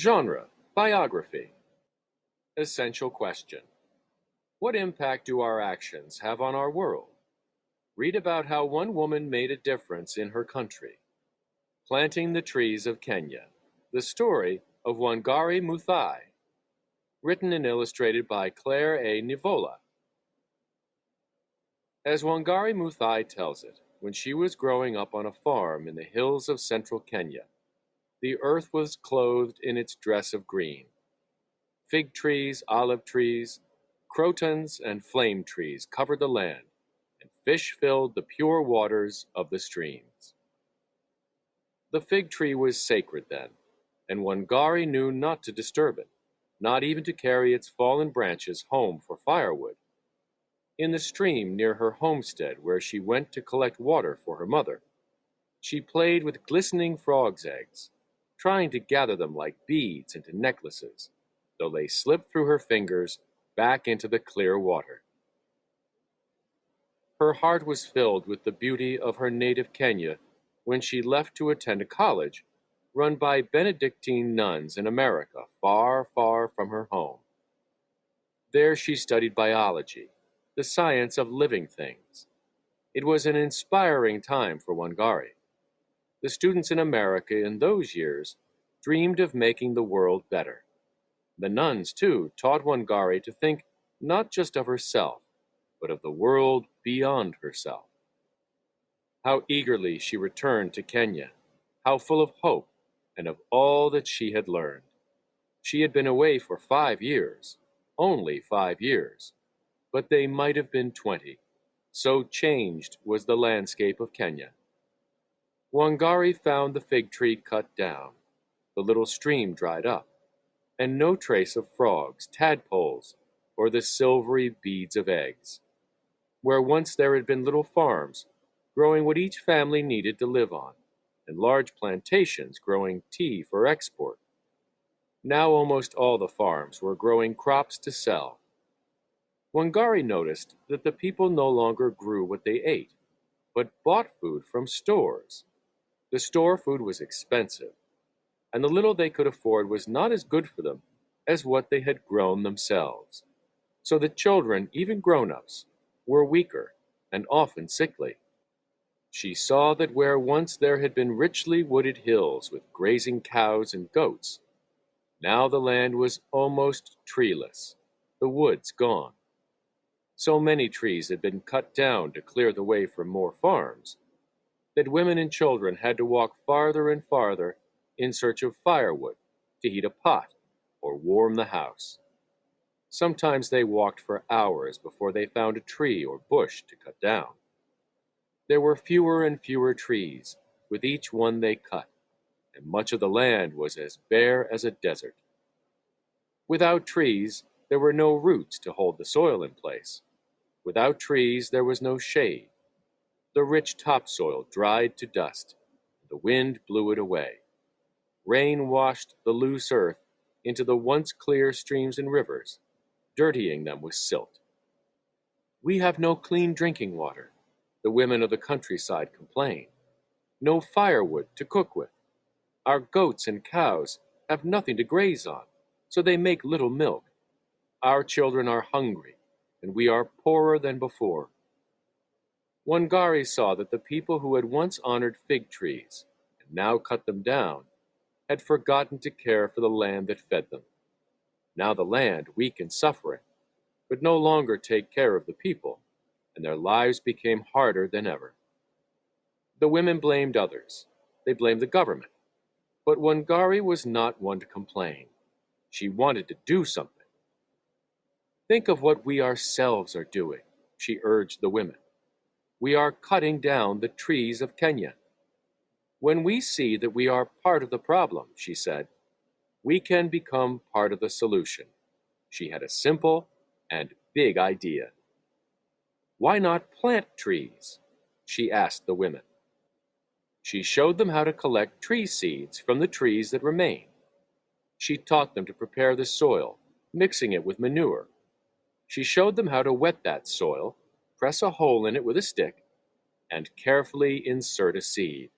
Genre, biography. Essential question. What impact do our actions have on our world? Read about how one woman made a difference in her country. Planting the Trees of Kenya. The story of Wangari Maathai. Written and illustrated by Claire A. Nivola. As Wangari Maathai tells it, when she was growing up on a farm in the hills of central Kenya, the earth was clothed in its dress of green. Fig trees, olive trees, crotons, and flame trees covered the land, and fish filled the pure waters of the streams. The fig tree was sacred then, and Wangari knew not to disturb it, not even to carry its fallen branches home for firewood. In the stream near her homestead, where she went to collect water for her mother, she played with glistening frogs' eggs, trying to gather them like beads into necklaces, though they slipped through her fingers back into the clear water. Her heart was filled with the beauty of her native Kenya when she left to attend a college run by Benedictine nuns in America, far, far from her home. There she studied biology, the science of living things. It was an inspiring time for Wangari. The students in America in those years dreamed of making the world better. The nuns, too, taught Wangari to think not just of herself, but of the world beyond herself. How eagerly she returned to Kenya, how full of hope and of all that she had learned. She had been away for 5 years, only 5 years, but they might have been 20. So changed was the landscape of Kenya. Wangari found the fig tree cut down, the little stream dried up, and no trace of frogs, tadpoles, or the silvery beads of eggs. Where once there had been little farms, growing what each family needed to live on, and large plantations growing tea for export, now almost all the farms were growing crops to sell. Wangari noticed that the people no longer grew what they ate, but bought food from stores. The store food was expensive, and the little they could afford was not as good for them as what they had grown themselves. So the children, even grown-ups, were weaker and often sickly. She saw that where once there had been richly wooded hills with grazing cows and goats, now the land was almost treeless, the woods gone. So many trees had been cut down to clear the way for more farms, that women and children had to walk farther and farther in search of firewood to heat a pot or warm the house. Sometimes they walked for hours before they found a tree or bush to cut down. There were fewer and fewer trees with each one they cut, and much of the land was as bare as a desert. Without trees, there were no roots to hold the soil in place. Without trees, there was no shade. The rich topsoil dried to dust. The wind blew it away. Rain washed the loose earth into the once clear streams and rivers, dirtying them with silt. We have no clean drinking water, the women of the countryside complain. No firewood to cook with. Our goats and cows have nothing to graze on, so they make little milk. Our children are hungry, and we are poorer than before. Wangari saw that the people who had once honored fig trees, and now cut them down, had forgotten to care for the land that fed them. Now the land, weak and suffering, could no longer take care of the people, and their lives became harder than ever. The women blamed others. They blamed the government. But Wangari was not one to complain. She wanted to do something. Think of what we ourselves are doing, she urged the women. We are cutting down the trees of Kenya. When we see that we are part of the problem, she said, we can become part of the solution. She had a simple and big idea. Why not plant trees? She asked the women. She showed them how to collect tree seeds from the trees that remained. She taught them to prepare the soil, mixing it with manure. She showed them how to wet that soil, press a hole in it with a stick, and carefully insert a seed.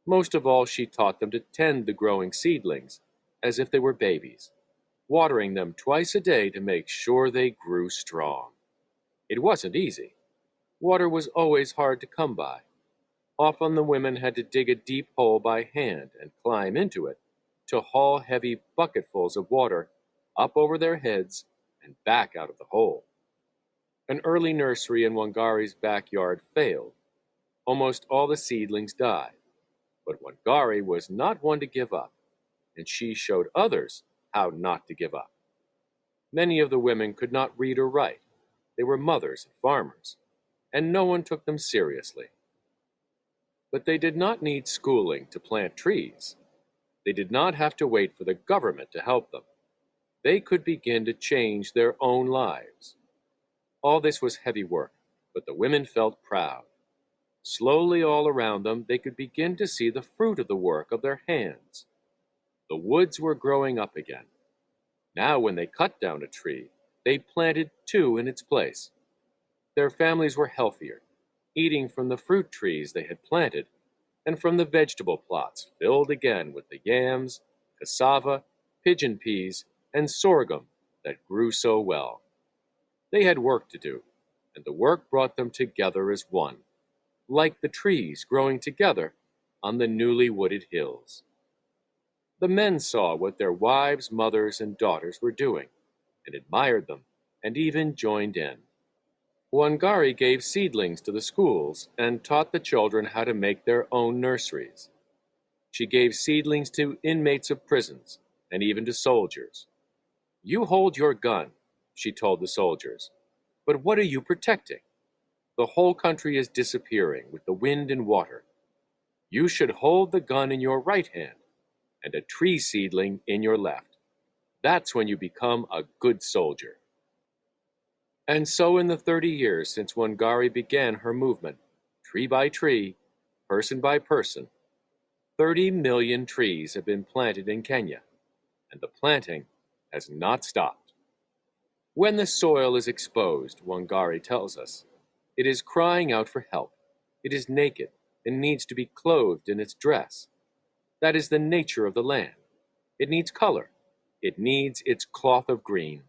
Most of all, she taught them to tend the growing seedlings as if they were babies, watering them twice a day to make sure they grew strong. It wasn't easy. Water was always hard to come by. Often the women had to dig a deep hole by hand and climb into it to haul heavy bucketfuls of water up over their heads and back out of the hole. An early nursery in Wangari's backyard failed. Almost all the seedlings died. But Wangari was not one to give up, and she showed others how not to give up. Many of the women could not read or write. They were mothers and farmers, and no one took them seriously. But they did not need schooling to plant trees. They did not have to wait for the government to help them. They could begin to change their own lives. All this was heavy work, but the women felt proud. Slowly all around them, they could begin to see the fruit of the work of their hands. The woods were growing up again. Now, when they cut down a tree, they planted two in its place. Their families were healthier, eating from the fruit trees they had planted and from the vegetable plots filled again with the yams, cassava, pigeon peas, and sorghum that grew so well. They had work to do, and the work brought them together as one, like the trees growing together on the newly wooded hills. The men saw what their wives, mothers, and daughters were doing, and admired them, and even joined in. Wangari gave seedlings to the schools and taught the children how to make their own nurseries. She gave seedlings to inmates of prisons and even to soldiers. You hold your gun, she told the soldiers, but what are you protecting? The whole country is disappearing with the wind and water. You should hold the gun in your right hand and a tree seedling in your left. That's when you become a good soldier. And so, in the 30 years since Wangari began her movement, tree by tree, person by person, 30 million trees have been planted in Kenya, and the planting has not stopped. When the soil is exposed, Wangari tells us, it is crying out for help. It is naked and needs to be clothed in its dress. That is the nature of the land. It needs color. It needs its cloth of green.